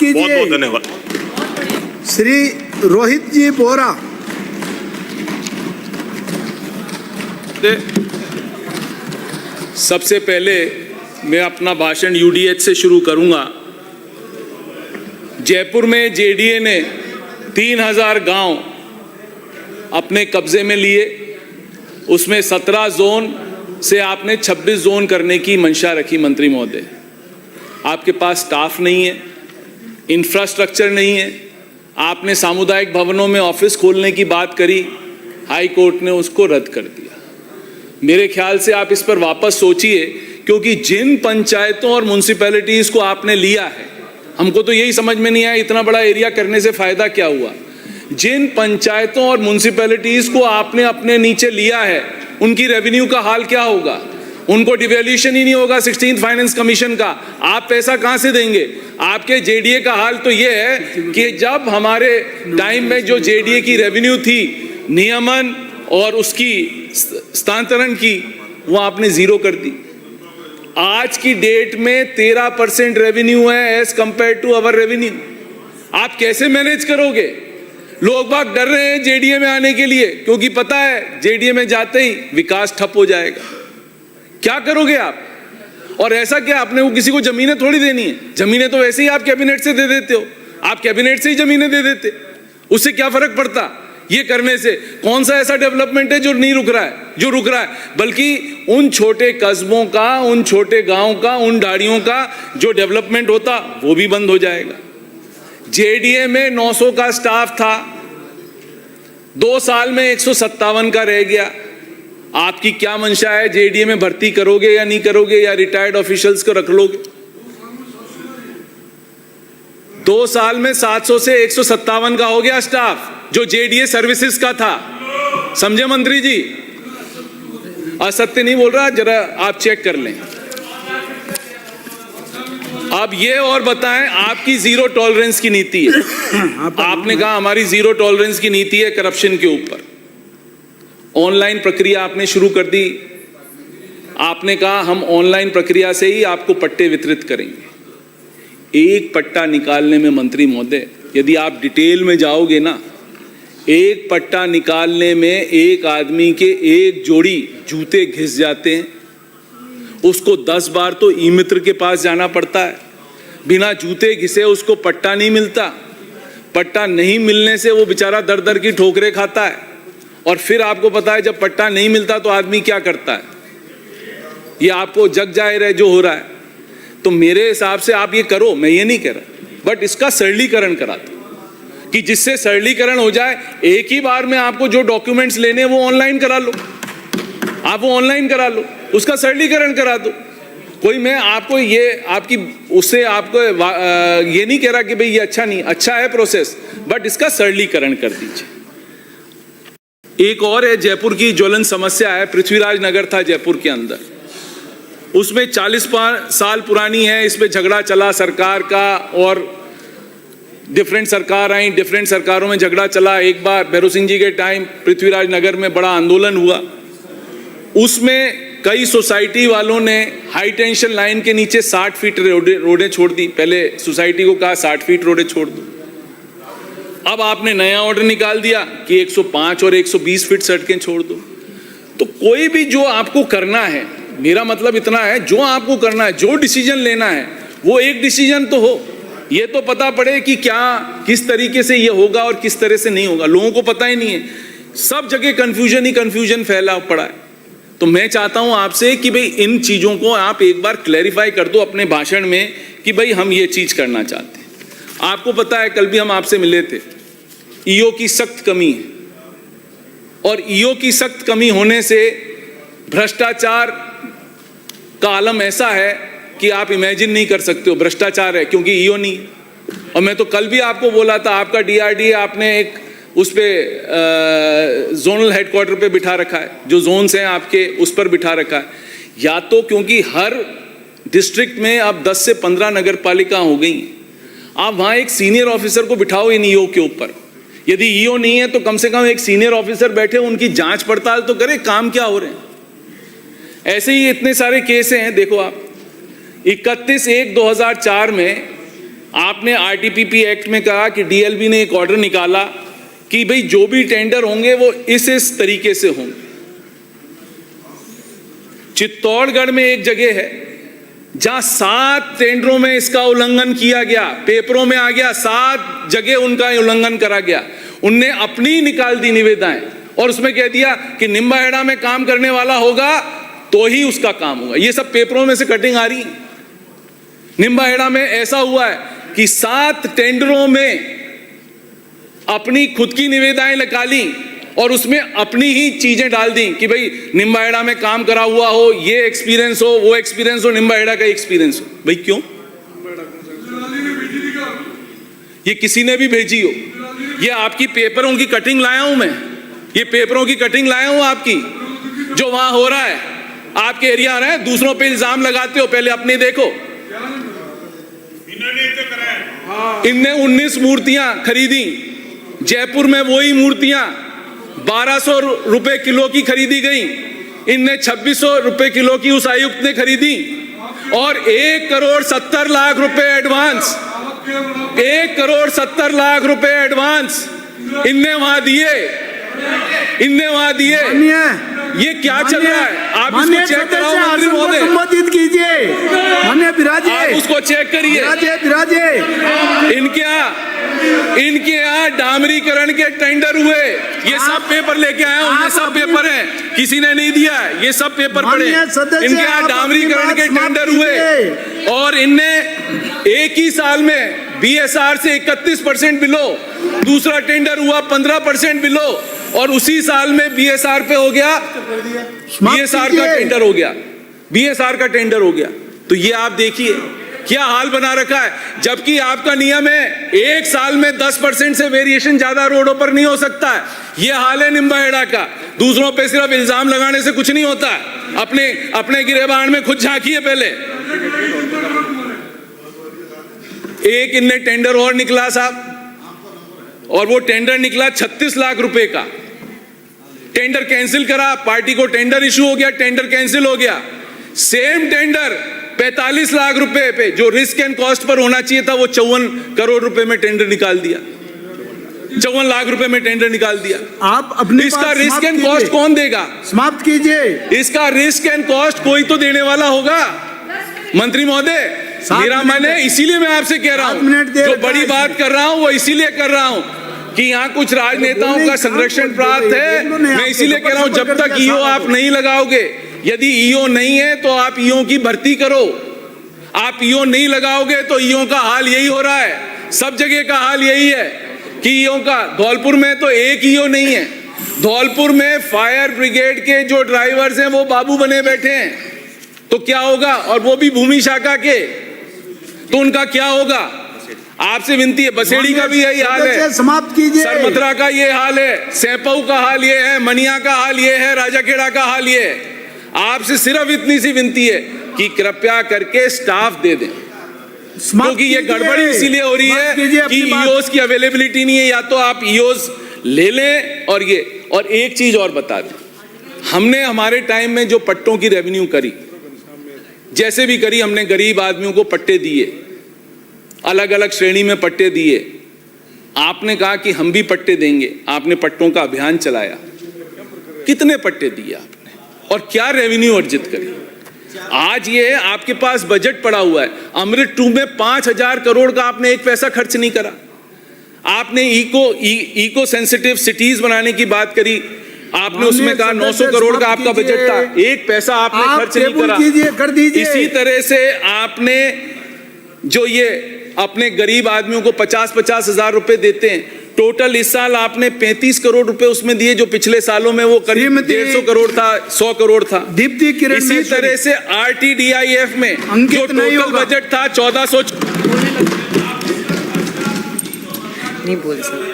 कीजिए। बहुत बहुत धन्यवाद। श्री रोहित जी बोरा। सबसे पहले मैं अपना भाषण यूडीएच से शुरू करूंगा। जयपुर में जेडीए ने 3000 गांव अपने कब्जे में लिए, उसमें 17 जोन से आपने 26 जोन करने की मंशा रखी। मंत्री महोदय, आपके पास स्टाफ नहीं है, इंफ्रास्ट्रक्चर नहीं है, आपने सामुदायिक भवनों में ऑफिस खोलने की बात करी, हाई कोर्ट ने उसको रद्द कर दिया। मेरे ख्याल से आप इस पर वापस सोचिए, क्योंकि जिन पंचायतों और म्युनिसिपैलिटीज को आपने लिया है, हमको तो यही समझ में नहीं आया इतना बड़ा एरिया करने से फायदा क्या हुआ। जिन पंचायतों और म्युनिसिपैलिटीज को आपने अपने नीचे लिया है, उनकी रेवेन्यू का हाल क्या होगा। उनको डिवैल्यूएशन ही नहीं होगा 16th फाइनेंस कमीशन का, आप पैसा कहां से देंगे। आपके जेडीए का हाल तो यह है कि जब हमारे टाइम में जो जेडीए की रेवेन्यू थी नियमन और उसकी स्थानांतरण की, वो आपने जीरो कर दी। आज की डेट में 13% रेवेन्यू है as compare to our revenue. आप कैसे मैनेज करोगे। लोग बाग डर रहे हैं जेडीए में आने के लिए, क्योंकि पता है जेडीए में जाते ही विकास ठप हो जाएगा। क्या करोगे आप। और ऐसा क्या, आपने वो किसी को जमीनें थोड़ी देनी है, जमीनें तो वैसे ही आप कैबिनेट से दे देते हो, आप कैबिनेट से ही जमीनें दे देते, उससे क्या फर्क पड़ता। ये करने से कौन सा ऐसा डेवलपमेंट है जो नहीं रुक रहा है, जो रुक रहा है, बल्कि उन छोटे कस्बों का, उन छोटे गांव का, उन डाड़ियों का जो डेवलपमेंट होता वो भी बंद हो जाएगा। जेडीए में 900 का स्टाफ था, 2 साल में 157 का रह गया। आपकी क्या मंशा है, जेडीए में भर्ती करोगे या नहीं करोगे, या रिटायर्ड ऑफिशियल्स को रख लोगे। 2 साल में 700 से 157 का हो गया स्टाफ, जो जेडीए सर्विसेज का था। समझे मंत्री जी, असत्य नहीं बोल रहा, जरा आप चेक कर लें। अब ये और बताएं, आपकी जीरो टॉलरेंस की नीति है। आपने कहा हमारी जीरो टॉलरेंस की नीति है करप्शन के ऊपर। ऑनलाइन प्रक्रिया आपने शुरू कर दी। आपने कहा हम ऑनलाइन प्रक्रिया से ही आपको पट्टे वितरित करेंगे। एक पट्टा निकालने में मंत्री महोदय, यदि आप डिटेल में जाओगे ना, एक पट्टा निकालने में एक आदमी के एक जोड़ी जूते घिस जाते हैं। उसको 10 बार तो ई मित्र के पास जाना पड़ता है, बिना जूते घिसे उसको पट्टा नहीं मिलता। पट्टा नहीं मिलने से वो बेचारा दर दर की ठोकरें खाता है। और फिर आपको पता है जब पट्टा नहीं मिलता तो आदमी क्या करता है, ये आपको जग जाहिर है जो हो रहा है। तो मेरे हिसाब से आप ये करो, मैं ये नहीं कह रहा, बट इसका सरलीकरण करा दो, कि जिससे सरलीकरण हो जाए। एक ही बार में आपको जो डॉक्यूमेंट्स लेने वो ऑनलाइन करा लो, आप वो ऑनलाइन करा लो, उसका सरलीकरण करा दो। कोई मैं आपको ये आपकी उससे आपको ये नहीं कह रहा कि भाई ये अच्छा नहीं, अच्छा है प्रोसेस, बट इसका सरलीकरण कर दीजिए। एक और है, जयपुर की ज्वलन समस्या है। पृथ्वीराज नगर था जयपुर के अंदर, उसमें 40 साल पुरानी है। इस पे झगड़ा चला सरकार का, और डिफरेंट सरकार आई, डिफरेंट सरकारों में झगड़ा चला। एक बार भैरव सिंह जी के टाइम पृथ्वीराज नगर में बड़ा आंदोलन हुआ। उसमें कई सोसाइटी वालों ने हाई टेंशन लाइन के नीचे 60 फीट रोडें छोड़ दी। पहले सोसाइटी को कहा 60 फीट रोडें छोड़ दो। अब आपने नया ऑर्डर निकाल दिया कि 105 और 120 फीट सड़कें छोड़ दो। तो कोई भी जो आपको करना है, मेरा मतलब इतना है, जो आपको करना है, जो डिसीजन लेना है, वो एक डिसीजन तो हो। ये तो पता पड़े कि क्या किस तरीके से ये होगा और किस तरह से नहीं होगा। लोगों को पता ही नहीं है, सब जगह कंफ्यूजन ही कंफ्यूजन फैला पड़ा है। तो मैं चाहता हूं आपसे कि भाई इन चीजों को आप एक बार क्लैरिफाई कर दो अपने भाषण में कि भाई हम ये चीज करना चाहते हैं। आपको पता है कल भी हम आपसे मिले थे, ईओ की सख्त कमी है, और ईओ की सख्त कमी होने से भ्रष्टाचार का आलम ऐसा है कि आप इमेजिन नहीं कर सकते हो। भ्रष्टाचार है क्योंकि ईओ नहीं। और मैं तो कल भी आपको बोला था, आपका डीआरडीए आपने एक उस पे जोनल हेडक्वार्टर पे बिठा रखा है, जो जोन्स हैं आपके उस पर बिठा रखा है। या तो क्योंकि हर डिस्ट्रिक्ट में अब 10 से 15 नगर पालिका हो गई, आप वहां एक सीनियर ऑफिसर को बिठाओ इन ईओ के ऊपर। यदि ईओ नहीं है तो कम से कम एक सीनियर ऑफिसर बैठे, उनकी जांच पड़ताल तो करे, काम क्या हो रहे हैं। ऐसे ही इतने सारे केस हैं। देखो आप 31/1/2004 में आपने आरटीपीपी एक्ट में कहा कि डीएलबी ने एक ऑर्डर निकाला कि भाई जो भी टेंडर होंगे वो इस तरीके से होंगे। चित्तौड़गढ़ में एक जगह है जहां 7 टेंडरों में इसका उल्लंघन किया गया, पेपरों में आ गया, 7 जगह उनका उल्लंघन करा गया। उनने अपनी निकाल दी निविदाएं और उसमें कह दिया कि निम्बाहेड़ा में काम करने वाला होगा तो ही उसका काम होगा। ये सब पेपरों में से कटिंग आ रही। निम्बाहेड़ा में ऐसा हुआ है कि 7 टेंडरों में अपनी खुद की निविदाएं निकाली और उसमें अपनी ही चीजें डाल दी कि भाई निम्बाहेड़ा में काम करा हुआ हो, ये एक्सपीरियंस हो, वो एक्सपीरियंस हो, निम्बाहेड़ा का एक्सपीरियंस हो। भाई क्यों? ये किसी ने भी भेजी हो। ये आपकी पेपरों की कटिंग लाया हूं मैं, ये पेपरों की कटिंग लाया हूं आपकी, जो वहां हो रहा है आपके एरिया रहे हैं। दूसरों पे इल्जाम लगाते हो, पहले अपने देखो। इनने 19 मूर्तियां खरीदी जयपुर में, वही मूर्तियां 1200 रुपए किलो की खरीदी गई। इनने 2600 रुपए किलो की उस आयुक्त ने खरीदी और 1,70,00,000 रुपए एडवांस, 1,70,00,000 रुपए एडवांस इनने वहां दिए, इनने वहां दिए। ये क्या चल रहा है? आप इसको चेक कराओ मंत्री महोदय, संबोधित कीजिए। माननीय विराजे, आप उसको चेक करिए। विराजे इनके यहाँ डामरीकरण के टेंडर हुए, ये सब पेपर लेके आया हूं, ये सब पेपर हैं, किसी ने नहीं दिया है, ये सब पेपर पड़े। इनके यहाँ डामरीकरण के टेंडर हुए और इनने एक ही साल में बीएसआर से 31% बिलो, दूसरा टेंडर हुआ 15% बिलो और उसी साल में बीएसआर पे हो गया, बीएसआर का टेंडर हो गया, बीएसआर का टेंडर हो गया। तो ये आप देखिए क्या हाल बना रखा है। जबकि आपका नियम है एक साल में 10% से वेरिएशन ज्यादा रोडों पर नहीं हो सकता है। ये हाल है निम्बाहेड़ा का। दूसरों पे सिर्फ इल्जाम लगाने से कुछ नहीं होता है, अपने गिरेबान में खुद झांकिए पहले। एक इनने टेंडर और निकला साहब, और वो टेंडर निकला 36 लाख रुपए का। टेंडर कैंसिल करा, पार्टी को टेंडर इशू हो गया, टेंडर कैंसिल हो गया। सेम टेंडर 45 लाख रुपए पे जो रिस्क एंड कॉस्ट पर होना चाहिए था, वो 54 करोड़ रुपए में टेंडर निकाल दिया, 54 लाख रुपए में टेंडर निकाल दिया। आप अपने इसका रिस्क एंड कॉस्ट कौन देगा? समाप्त कीजिए। इसका रिस्क एंड कॉस्ट कोई तो देने वाला होगा। मंत्री महोदय, मेरा मन है, इसीलिए मैं आपसे कह रहा हूं, जो बड़ी बात कर रहा हूं वो इसीलिए कर रहा हूं कि यहाँ कुछ राजनेताओं का संरक्षण प्राप्त है। मैं इसीलिए कह रहा हूं, जब तक ईओ आप नहीं लगाओगे, यदि ईओ नहीं है तो आप ईओ की भर्ती करो। आप ईओ नहीं लगाओगे तो ईओ का हाल यही हो रहा है, सब जगह का हाल यही है कि ईओ का, धौलपुर में तो एक ईओ नहीं है। धौलपुर में फायर ब्रिगेड के जो ड्राइवर्स हैं वो बाबू बने बैठे हैं, तो क्या होगा? और वो भी भूमि शाखा के, तो उनका क्या होगा? आपसे विनती है, बसेड़ी का भी यही हाल है, समाप्त कीजिए। सरमथरा का ये हाल है, सैपऊ का हाल ये है, मनिया का हाल ये है, राजाखेड़ा का हाल ये है। आपसे सिर्फ इतनी सी विनती है कि कृपया करके स्टाफ दे दें, क्योंकि ये गड़बड़ी इसीलिए हो रही है कि ईओस की अवेलेबिलिटी नहीं है। या तो आप ईओस ले लें और ये, और एक चीज और बता दें, हमने हमारे टाइम में जो पट्टों की रेवेन्यू करी, जैसे भी करी, हमने गरीब आदमियों को पट्टे दिए, अलग अलग श्रेणी में पट्टे दिए। आपने कहा कि हम भी पट्टे देंगे, आपने पट्टों का अभियान चलाया, कितने पट्टे दिए आपने और क्या रेवेन्यू अर्जित करी? आज ये आपके पास बजट पड़ा हुआ है, अमृत 2 में 5,000 करोड़ का आपने एक पैसा खर्च नहीं करा। आपने इको सेंसिटिव सिटीज बनाने की बात करी, आपने उसमें कहा 900 करोड़ का आपका बजट था, एक पैसा आपने खर्च नहीं करा। कर दीजिए। इसी तरह से आपने जो ये अपने गरीब आदमियों को 50-50 हजार रुपए देते हैं, टोटल इस साल आपने 35 करोड़ रुपए उसमें दिए, जो पिछले सालों में वो करीब 150 करोड़ था, 100 करोड़ था। दीप्ति किरण, इसी तरह से RTDIF में जो टोटल बजट था 1400 नहीं बोल सकते।